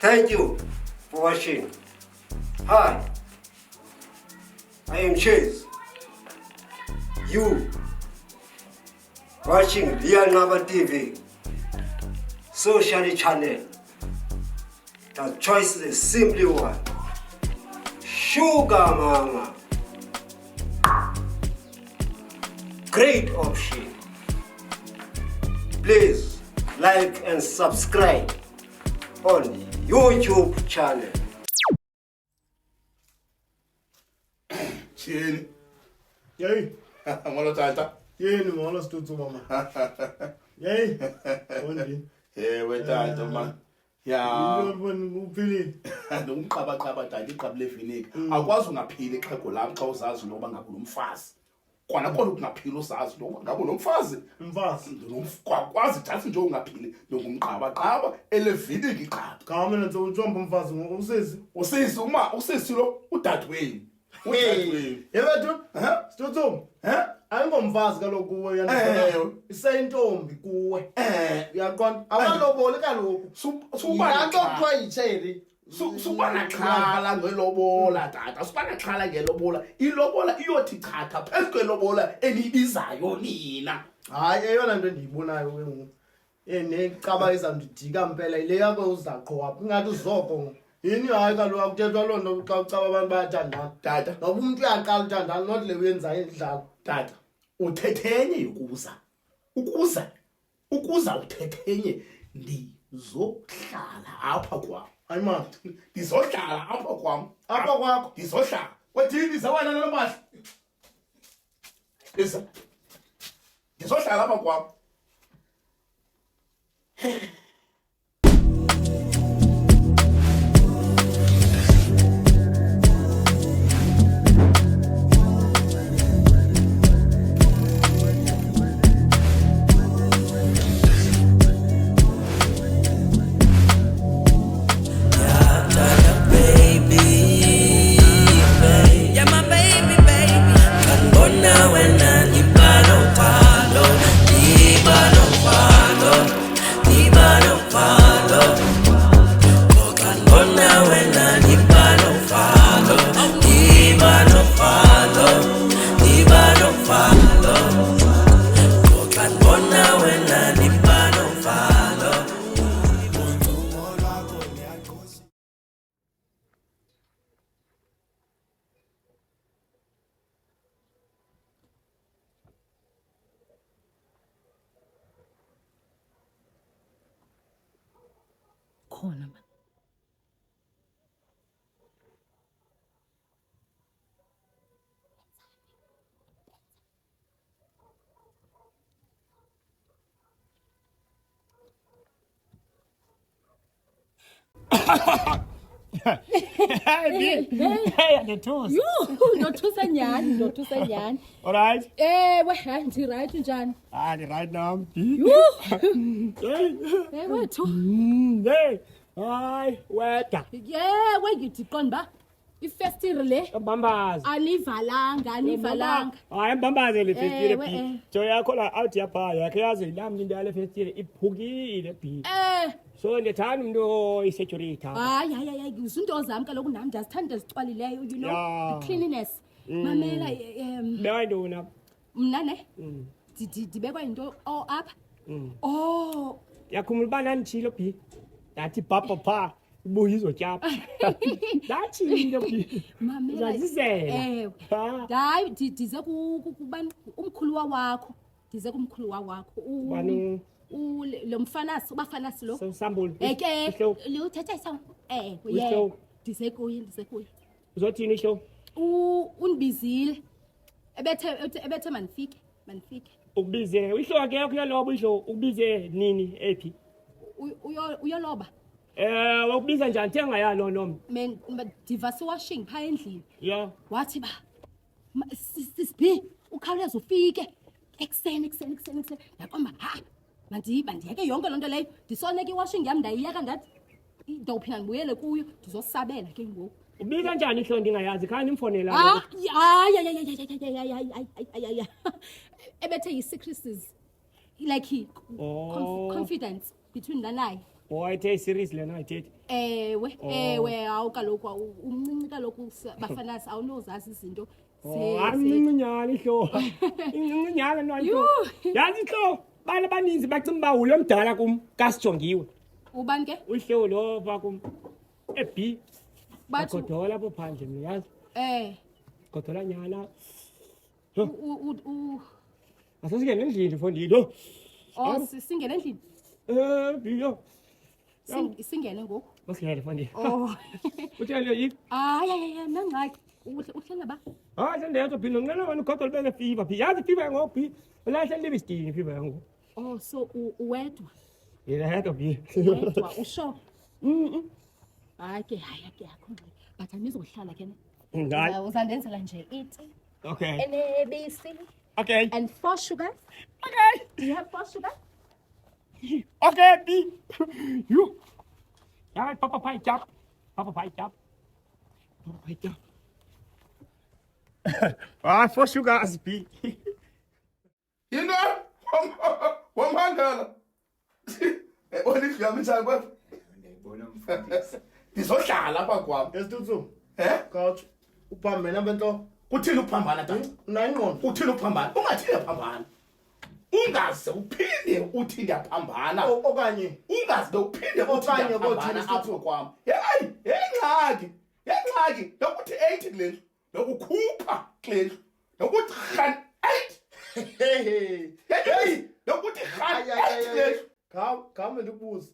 Thank you for watching. Hi, I am Chase. You watching Real Number TV, social channel. The choice is simply one. Sugar Mama. Great option. Please like and subscribe on YouTube channel. Chini. Yay, Ngolo tata. yini ngolo studio mama. Yay, ondi. We tata man. Ya. Yini uphilile? Ngumqaba tata iqabule eviniki. Akwazi ungaphila ixhego lami xa uzazi noba ngabe umfazi. Kona ukungaphila uzazi noba ngabe nomfazi. Umfazi. Kwazi thathi nje ungaphili ngumqaba eleviniki iqaba. Cha mina nje utshomba umfazi ngosisi. Usisi lo udadewenu. Udadewenu. Yebethu? Studio. Ayingomfazi kaloku kuwe yana. Isayintombi kuwe. Uyaqonda? Awalobole kaloku. Suba kuthiwa yicherry. Subana xhala ngelobola tata subana xhala ngelobola ilobola iyothi chatha phezu kwelobola enibizayo nina Hayi eyona nto endiyibonayo ke ngoku. Necaba izandidika impela ile yakho uzaqhowa ingathi uzoko. Yini hayi kaloku akuthethwa loo nto xa ucaba abantu bayathandana. tata Ngoba umuntu uyaqala uthandana not le uyenzayo endlala. tata uthethenye ukuza uthethenye ndizohlala apha kwam Hayi man. ndizohlala apha kwam Apha kwakho. ndizohlala wethini zawena nomahla ndizohlala apha kwam. Khona man. Hey, ndiyathusa. Ndothusa nyhani. All right. Ewe, hayi ndirayithi njani? Right now. Wethu. Hey. Hayi, weda. Yewe ngithi qonda ifestire le Mbambazi. anivalanga. Hayi mbambazi le festile Ewe, bi. Jo yakho la out yapha yakhe yazi nami into yale festile iphukile bi. So ndithanda umuntu isecurity. Hayi izinto zami kaloku nami ndiyazithanda ezicwalileyo, you know, Yeah. the cleanliness. Mamela Beka ntona. mna ne ndibekwa into apha. Yakhumula uba nanditshilo bi. Ndathi papa pha ibuye izotyapha. Ndathile bi. Mamela Uzazizela. hayi ndize kubani umkhulu wakho. Ndize kumkhulu wakho. Bani Lo mfanasi ubafanasi lo. sambulu. Eke uthetha isong. Usho. Ndize kuye. Uzothini isho? Unibizile. Ebethe manifike. Ukubize isho ke kuyaloba isho ukubize nini ephi? Uyoloba. Wakubiza njani thenga yalo noma? Divasi washing pha endlini. Yeah. Wathi ba sisibhi ukhawuleza ufike ekseni. Yaqomba mandiyeke yonke lonto leyo. Ndisoneke iwashing yami ndayiyeka ndathi ndawuphinda ndibuyele kuyo ndizosabela ke ngoku. Ubika kanjani ihlo ndingayazi khani imfonela. Hayi. Ebethe yi secrecies like confidence between la naye. Boy, it is serious lena ayithethe. Ewe hawu kaloku umncinci kaloku bafanasi awunozazi izinto. Amncinyane ihlobo. Incinyane noyito. Yazi ihlobo, bana baninzi bacimba ulo mdala kum kasijongiwe. Ubani ke? Uhlobo lo pha kum. eB. Bathi Bagodola apho phandle mina yazi. Godola nyana. Asasingene endlini Mfondini. Oh, singene endlini. Biyo. Singene ngoku. Masingene Mfondini. Oh. Uthele yini? Ya nangxaki. Uhlala ba? Sendetho phela ngicela wena ugodola bene fever phi. Yazi fever ngophi? Ulahle Livingston fever yangu. Oh, so uwedwa. Yena phi. Wedwa usho. Hayi ke akho ngxaki. But anizohlala ke na. Ngayi. Uzandenzela nje iti. Okay. NABC. Okay. And 4 sugar. Okay. Do you have 4 sugar? Okay, B. You. Yeah, Papa Pie Chop. Papa Pie Chop. Papa Pie Chop. 4 sugars, B. Yini wamhandela olive yami njani kwapha Ngiyibona mfundisi. ndizohlala apha kwam Esituthu. Coach Uphambene abento. kuthini ukuphambana tata Unayingqondo. kuthini ukuphambana ungathi uyaphambana ungaze uphinde uthi ndiyaphambana Okanye ungaze uphinde uthi Okanye ndiyaphambana kothini apho kwam yengxaki lokuthi 8 kulendlu lokukhupha kulendlu lokuthi rhan 8 hey lokuthi rhan 8 kulendlu Khame ndikubuze.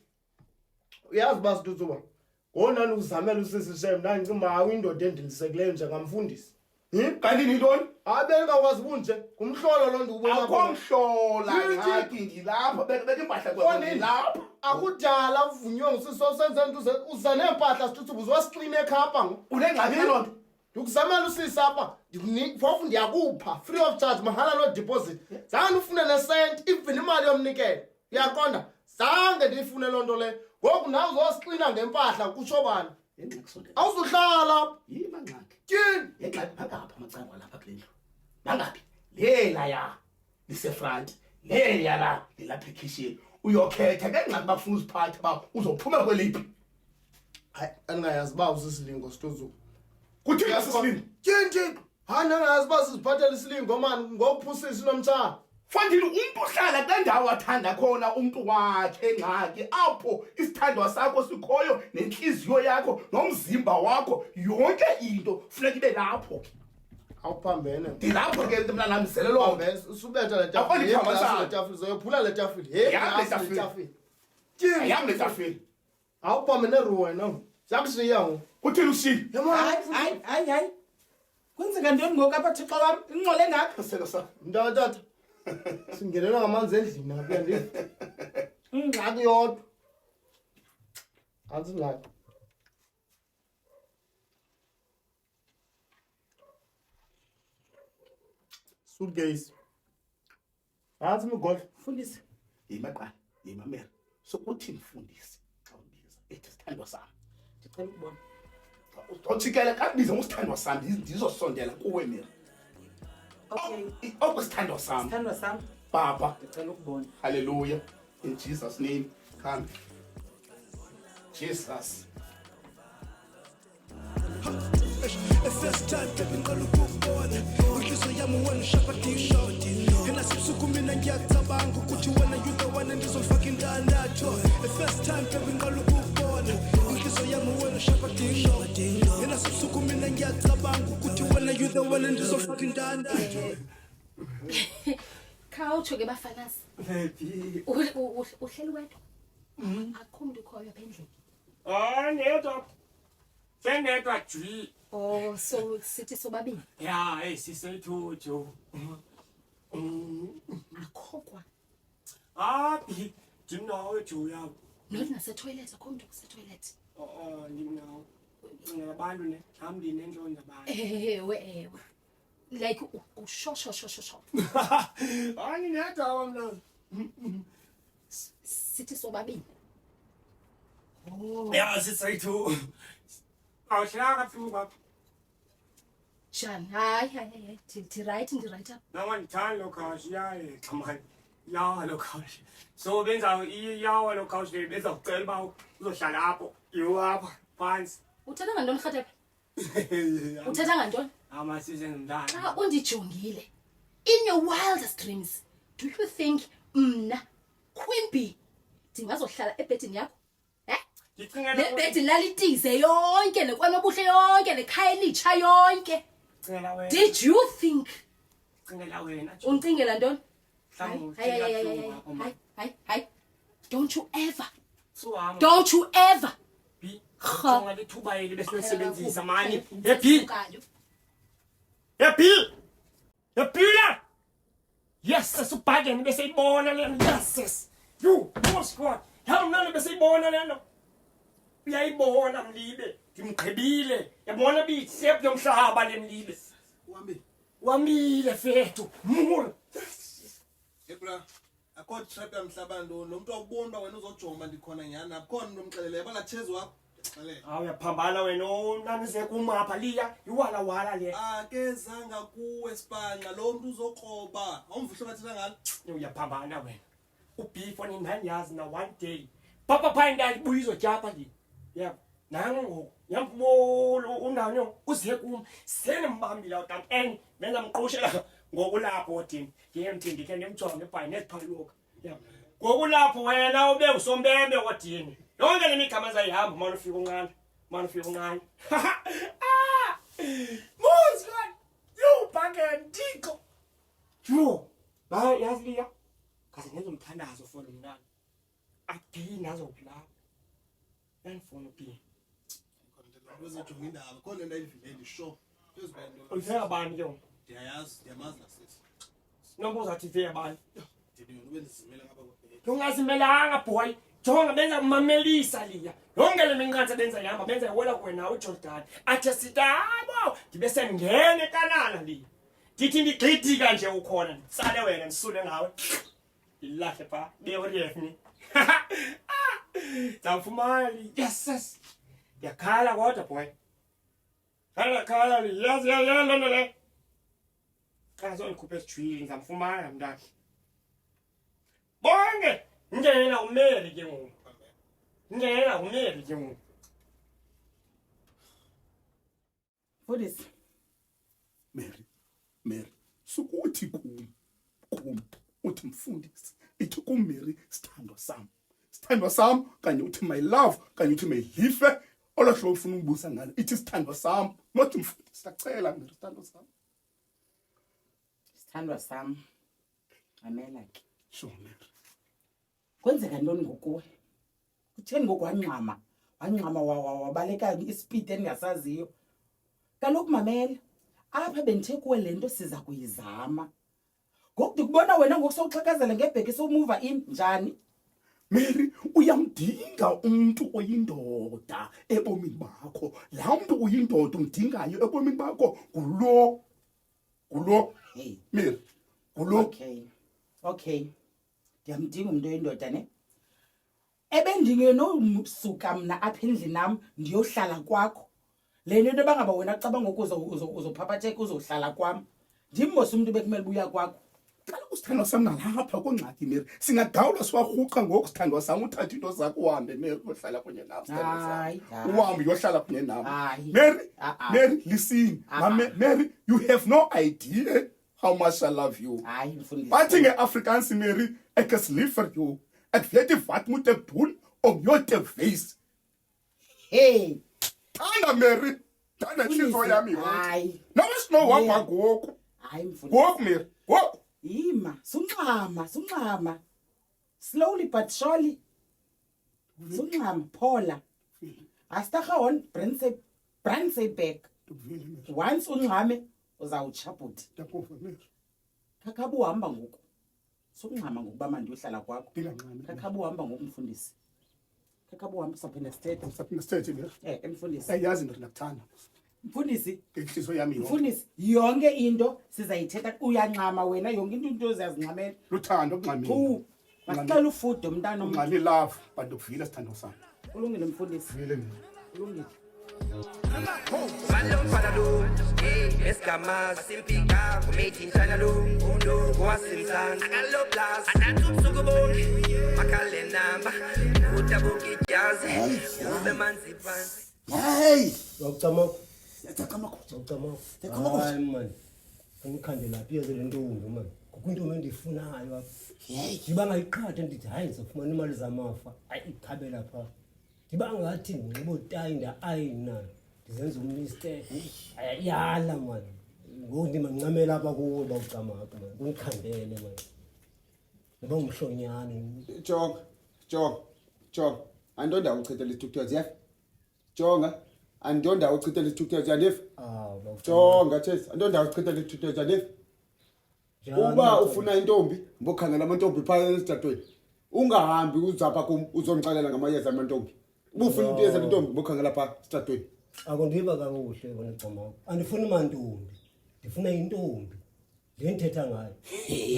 Uyazi basituthuba. Ngona uzamela usisi Shem nani ngimba awindoda endilisekileyo njengamfundisi. kanti nintoni Abengakwazi bunje kumhlolo lo ndikubona. akho mhlola ngxaki ngilapha beke impahla kwami lapha Akudala uvunywe ngusisi osenza into uza nempahla situthuba uzosixina ekhapa ngo. unengxaki loo nto Ndikuzamela usisi apha ndikunika ndiyakupha free of charge mahala no deposit. Zange ufune nesent even imali yomnikelo. Uyaqonda? Zange ndifune loo nto le. Ngoku nawe uzosixina ngempahla kutsho bani? yengxaki sondela Awuzuhlala. yini mangxaki Tyini. yengxaki mangapha amacango lapha kule ndlu mangaphi lela ya lisefront leya la lilapha ekhishini uyokhetha ke ngxaki bafuna usiphathe ba uzophuma kweliphi Hayi andingayazi ba usisilingo situzu. kuthini asisilingo Tyini. Hayi nangayazi ba siziphathela isilingo man ngokuphusisa nomtshana. Fandini umuntu uhlala kule ndawo athanda khona umuntu wakhe engxaki apho isithandwa sakho sikhoyo nenhliziyo yakho nomzimba wakho yonke into funeka ibe lapho ke Awuphambene. ndilapho ke mna namzelelo Awubese usubetha le Awufani tafile. phambanisa. Le tafile zoyophula le tafile. Hey, Yami le le tafile. tafile. Tyini. ayami letafeni Awuphambene ruwe no. Siyakushiya ngo. kuthini ushini hayi kwenzeka ntoni ngoku apha thixo wam ingxole ngakho selo sa Mntatata. Singenelwa ngamanzi endlini apha ndi. Ingxaki yodwa. Anzingxaki. Suitcase. Anzi mgolf. fundisi yimaqala yimamela so uthi mfundisi xa ubiza ethi sithandwa sami ndicela ukubona uthikele kabiza usithandwa sami ndizosondela kuwe mina okay okusithandwa sami sithandwa sam baba ndicela ukubona hallelujah in Jesus name come Jesus The first time baby ngicela ukukubona inhliziyo yami wena ushapa t-shirt enasibusuku mina ngiyacabanga ukuthi wena you the one endizofaka indandatho the first time baby ngicela ukukubona inhliziyo yami wena ushapa t-shirt enasibusuku mina ngiyacabanga ukuthi wena you the one endizofaka indandatho Khawutsho ke bafanasi. Baby. Uhleli wedwa. Akho umuntu ukhoyo apha endlini. Nedwa. Sendedwa jwi. Oh, so sithi sobabini. Ya, sisethu. Akho kwa. B. Ndinawe Juya. Not nase-toilet, akho umuntu kuse-toilet. Ndinawo. Ngabantu ne, hambi nenhlonza abantu. Ewe. Like usho. Nedwa mna. Sithi sobabini. Oh. Ya, sisethu. Awuhlaka phuka. Shani, hayi. Ndi right up. Nawa ndithanda lokhashi yaye, xamani. yawa lo coach. So benza yawa lo coach le bezocela ba uzohlala apho. Yiwapha phansi. Uthatha ngantoni Rhatepe? Uthatha ngantoni? Ama season mntana. Xa undijongile in your wildest dreams, do you think mna Queen Bee ndingazohlala ebhedini yakho? Ndicinga Le bhedini lalitize yonke nekwanobuhle yonke nekhaya elitsha yonke. Cela wena. Did you think Cela wena. uncingela ntoni? Mhlawumbe Hayi. Don't you ever B. Jonga lethuba eli besisebenzisa manje. Happy. Happy. Happy. Yes, asubhageni besayibona lena. Yes. You, squad. Hell none besayibona lena. Uyayibona Mlibe. Ngimqhebile. Yabona bitsep yomhlaba lemlibe. Wamile fethu. Mula. Ebra, akho trap yamhlaba ntoni. Lo muntu awubona wena uzojoma ndikhona nyani. Akukhona umuntu omxelele yabona Chezo wakho. Awu uyaphambana wena nanize kumapha liya iwala le. Akezanga kuwe Spanqa lo muntu uzokroba. Awumvuhle bathela ngalo. Uyaphambana wena. Ubeef on indani yazi na one day. Papa phanda ibuyizo japa li. Yabo. Nango yambolo undanyo uziye kum senimbambila utant and benza mqoshela ngokulapho odini. Ngiyemthindi ke nemjonge ebhayi nesiphaluka. Yabo. Ngokulapho wena ube usombembe odini. Yonke lemigama zayihamba manje ufika uncane. Muzwa. You bagen tiko. Yo. Ba yazi liya. Kaze ngenza umthandazo for lo mntana. Athi nazo kulapho. Ngifuna uphi. Uzojonga indaba khona into ayivimeli sure. Phezibendo. Uyifika bani ke wona? Ndiyamazi nasisi. Nombuza athi ufika bani? Ndiyona ube ndizimela ngapha kwebheke. Ungazimelanga boy. Jonga benza kumamelisa liya. Yonke le minqantsha benza ihamba benza iwela kwena uJordan. Athe sitabo ngibe sengene ekanana liya. Ndithi ndigxidika nje ukhona ndisale wena ndisule ngawe. Ilahle pha beoref ni. Tafumali. Yes. Yakhala kodwa boy. Khala li. Yes lo le. Kazo ngikhuphe sijwili ngizamfumana mntana. Bonke ngena umeli ke ngoku. Mfundisi. Mary. Sukuthi kum. Uthi mfundisi. Ithi kum Mary sithandwa sam kanye uthi my love kanye uthi mayilife olahlo ufuna ukubusa ngalo ithi sithandwa sam not mfundisi sicela Mary Sithandwa sam. Amela ke. sure Mary Kwenzeka ntoni ngokuwe? Kutheni ngoku wangxama wabaleka ispeed engasaziyo. Kaloku mamela apha bendithe kuwe lento siza kuyizama. Ngoku ndikubona wena ngokusawuxhakazela ngebheki sowumuva njani? Mary uyamdinga umuntu oyindoda ebomini bakho la muntu uyindoda umdingayo ebomini bakho ngulo Hey Mary ngulo Okay. Ndiyamdinga umuntu oyindoda ne. Ebendingenosuka mna apha endlini nam ndiyohlala kwakho. Le nto bangaba wena cabanga uzophapatheka uzohlala kwam. Ndimbose umuntu bekumele buya kwakho. Kaloku usithandwa sam nalapha kongxaki Mary singagawula siwarhuqa ngoku sithandwa sam uthatha into zakho uhambe Mary uyohlala kunye nam uhambe uyohlala kunye nam Mary listen Mary you have no idea how much I love you Hayi mfundisi. bathi ngeAfrikaans Mary ek is lief vir jou ek weet nie wat moet ek doen om jou te wys Hey thanda Mary thanda nhliziyo yami hayi. nou is no wahamba ngoku Hayi mfundisi. ngoku Mary ngoku Ima, sungxama. Slowly but surely. Sungxama, Paula. Astarha Brandsey back. Once ungxame uzawuchabut. Khakhabu uhamba ngoku. Sungxama ngokuba manje uhlala kwakho. Khakhabu uhamba ngoku mfundisi. Khakhabu uhamba saphinda sithethe. Mfundisi. Ayazi into nakuthanda. Mfundisi. Inhliziyo yami Mfundisi, yonke into sizayithetha uyanxama wena yonke into uziyazinxamela. luthando okungxamile. Masicela ufudo mntana Ungxami love but ukuvila sithando sami. Ulungile mfundisi. Vile mina. Ulungile. Salon para lo, esigama simpika kumethi ntana lo undo wasemzansi akalo plus adathu ubusuku bonke makale namba utabuka ijazi ube manzi phansi. Hey, Wawucamako. Wawucamako. Hayi man. Angikhande lapha iye le ntombi man. Kukwinto endifunayo apha. Ndiba ngayiqhatha ndithi hayi ngizofumana imali zamafa. Hayi ikhabe lapha. Ndiba ngathi nginxibo tayinda ayina. Ndizenza umistake. Ayala man. Ngoku ndimancamela apha kuwo Wawucamako man. Kungikhandele man. Ndiba ngumhlonyane. Jonga. Andonda uchithela isithukuthezi yef. Jonga. Andonda uchithela isithukuthezi yandif. Jonga Chase. Andonda uchithela isithukuthezi yandif. Uba ufuna intombi, mbokhangela amantombi phaya esithatweni. Ungahambi uzapha kum uzongixelela ngamayeza amantombi. Ubufuna into yeza intombi mbokhangela phaya esithatweni. Akundiva kakuhle wena Camako. Andifuni mantombi. Ndifuna intombi. Le ndithetha ngayo.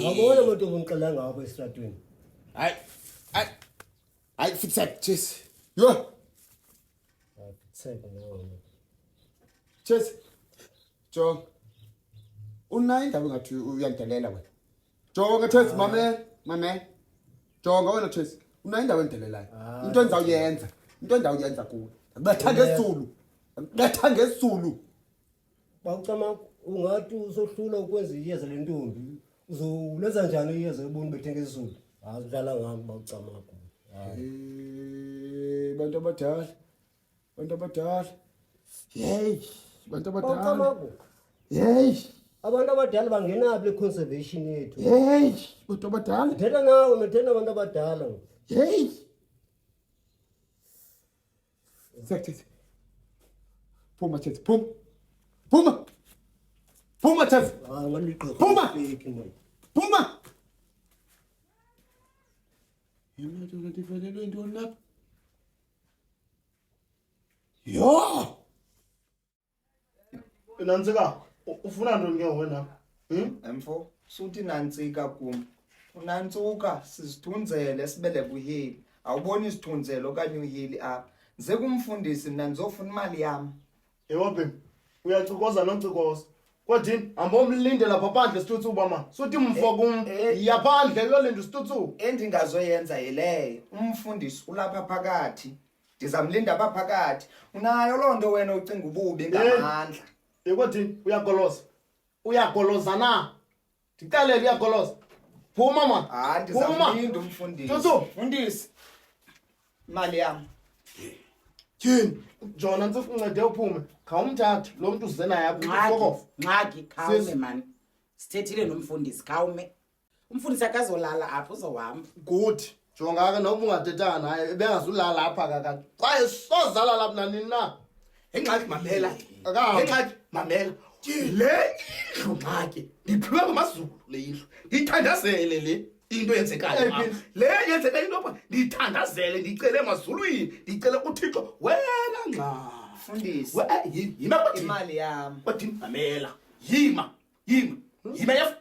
Ngabona amantombi ngixela ngabo esitratweni. Hayi fitsek Chase. Yo. Fitsek no. Chase. Jonga. Unayo indaba ngathi uyandelela wena. Jonga Chase mame. Jonga wena Chase. Unayo indaba endelelayo. Into endawuyenza kuwe. Betha ngesizulu. Wawucamako ungathi usohlula ukwenza iyeza le ntombi. Uzolenza njani iyeza ebona bethe ngesizulu? Udlala ngami Wawucamako. Bantu abadala. Hey, bantu abadala. Wawucamako. Hey. Abantu abadala bangenaphi le conservation yethu? Hey, bantu abadala. Ngithetha ngawe, ngithetha abantu abadala. Hey. Exactly. Phuma Chase. Phuma Chase. Ngaliqha. Phuma. Yena nto ndifanele intoni lapha? Yo. Nantsika, ufuna ntoni ke wena? Mfo, suthi nantsika kum. Unantsuka sizithunzele sibele buhili. Awuboni isithunzelo okanye uhili apha. Nze kumfundisi mina ngizofuna imali yami. Ewaphi? Uyacukoza noncikoza. Kodini ambomlinde lapha phandle sithuthu bama. Suthi mfo kum yaphandle kuyolinda isithuthu. Endingazoyenza yileyo. Umfundisi ulapha phakathi. Ndizamlinda apha phakathi. Unayo loo nto wena ucinga ububi ngamandla. Kodini uyagoloza na? Ndicalele uyagoloza. Phuma man. Ndizamlinda umfundisi. Tuthu, Mfundisi. Imali yami. Tyhini, Jona ntsika uncede uphume. Khawumthathe lo muntu uze naye apha. Ngxaki khawume man. Sithethile nomfundisi khawume. Umfundisi akazolala apha uzohamba. Good. Jonga ke noba ungathethanga naye ebengazulala apha kakade. Xa esozala lapha nanini na. Engxaki mamela. Akahambi. Engxaki mamela. Le indlu ngxaki. Ndiphiwe ngamazulu le indlu. Ndithandazele le into yenzekayo apha. Le yenzeka into apha ndithandazele ndicele emazulwini. Ndicele uThixo wena ngxa. Mfundisi. Yima Imali yami. Kodini mamela. Yima yef.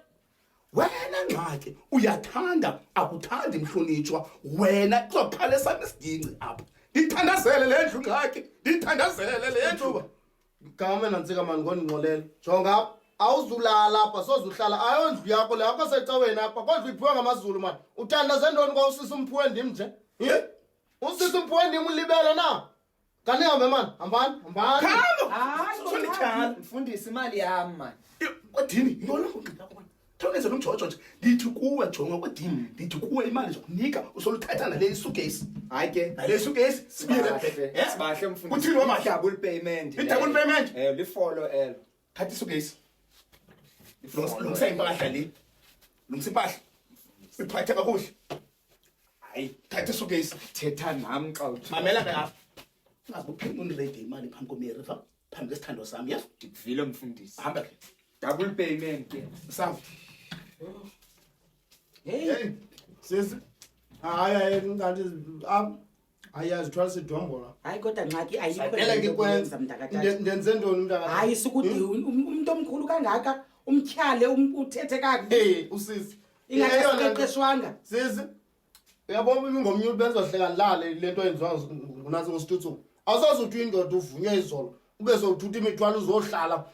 Wena ngxaki uyathanda akuthandi mhlonitshwa wena kuzophala sami isidinci apha. Ndithandazele le ndlu ngxaki. Ndithandazele le ndlu. Khawume nantsika man ngondinqolela. Jonga apha. Awuzulala apha sozuhlala ayondlu yakho le akho secaweni apha kodwa iphiwe ngamazulu man. Uthandaze ntoni kwa usisa umphiwe ndim nje? Usisa umphiwe ndim ulibele na? Kanihambe man, hambani. Mfundisi imali yami man. Kodini yona ngixoxa kwabantu. Thongenze nomjojo nje. Ndithi kuwe Jonga kodini. Ndithi kuwe imali zokunika usoluthatha nale isugesi. Hayi ke. Nale isugesi sibiyele. Sibahle mfundisi. Uthini wamahle? Double payment. I-double payment? Lifollow elo. Thatha isugesi. Lungisa impahla le. Lungisa impahla. Siphathe kakuhle. Hayi, thatha isugesi. Thetha nami xa uthi. Mamela ke apha. Ungazi uphinde unirede imali phambi komeri fa. Phambi kwesithando sami yazi. Ndikuvile mfundisi. Hamba ke. Double payment ke. Sawa. Hey, sisi. Hayi ngathi ayazi thwala sidwambola. Hayi kodwa ngxaki ayikho Phela ke kwenza mntakatata. ndenze ntoni mntakatata? Hayi sukuthi umuntu omkhulu kangaka umtyhale uthethe kakubi. Hey, usisi. Ingaqeqeshwanga. Sisi. Uyabona ingomnyulu benzohleka lale lento yenziwa ngunansi ngosituthu. Awusazi uthi indoda uvunywe izolo. ube sowuthutha imithwalo uzohlala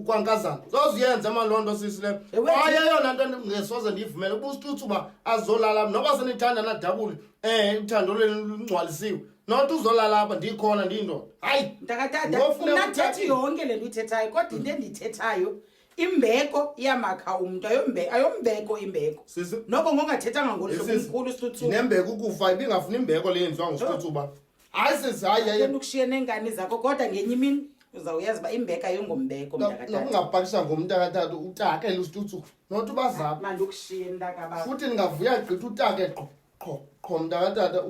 kwankazana uzoziyenza amalonto sisi le ayeyona nto ngesoze ndiyivumele ubusituthu uba azolala noba senithanda nadabule uthando lwenu lungcwalisiwe not uzolala apha ndikhona ndiyindoda hayi mntakatata unathetha yonke le nto uyithethayo kodwa into endiyithethayo imbeko iyamakha umntu ayombeko imbeko noko ngongathethanga ngolukhulu isituthu nembeko ukufa ibingafuna imbeko le yenziwa ngusituthu uba hayi sisi hayi ukushiye nengane zakho kodwa ngenye imini uzawuyazi uba imbeko ayongombeko mntakatata nokungapakisha ngomntakatata utakele usituthu not ubazapha manje ukushiye ntakaba futhi ndingavuya gqitha utake qho mntakatata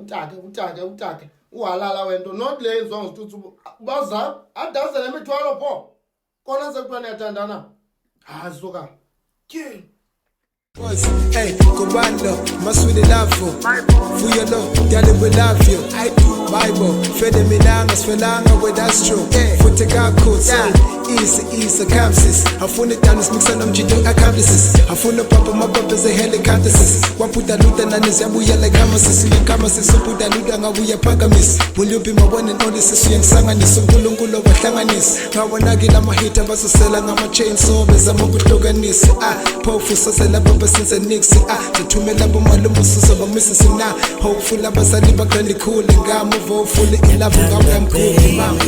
utake uhalala wento not le yenziwa ngusituthu bazapha adase le mithwalo pho kona sekuthiwa niyathandana hayi soka tyeni Hey, Kobando, my sweetie love for your love, daddy we love you. I do Bible, fede minanga, sfelanga with that's true. Futhi kakho, easy, camsis. Afuna dance mix and mjito accomplices. Afuna papa mapapa ze helicopters. Waputa luta nani ziyabuya like kamasis, uputa luta ngabuya phakamis. Will you be my one and only sis uyangisanganisa uNkulunkulu wahlanganisa. Ngawonakila amahita basosela ngama chainsaw bezama ukuhlukanisa. Phofu sasela baba since nixi sithumela bomalume ususa bamisa sina hopeful abazali bakhandi cool ngamo hopeful in love ngamo yamkhulu mama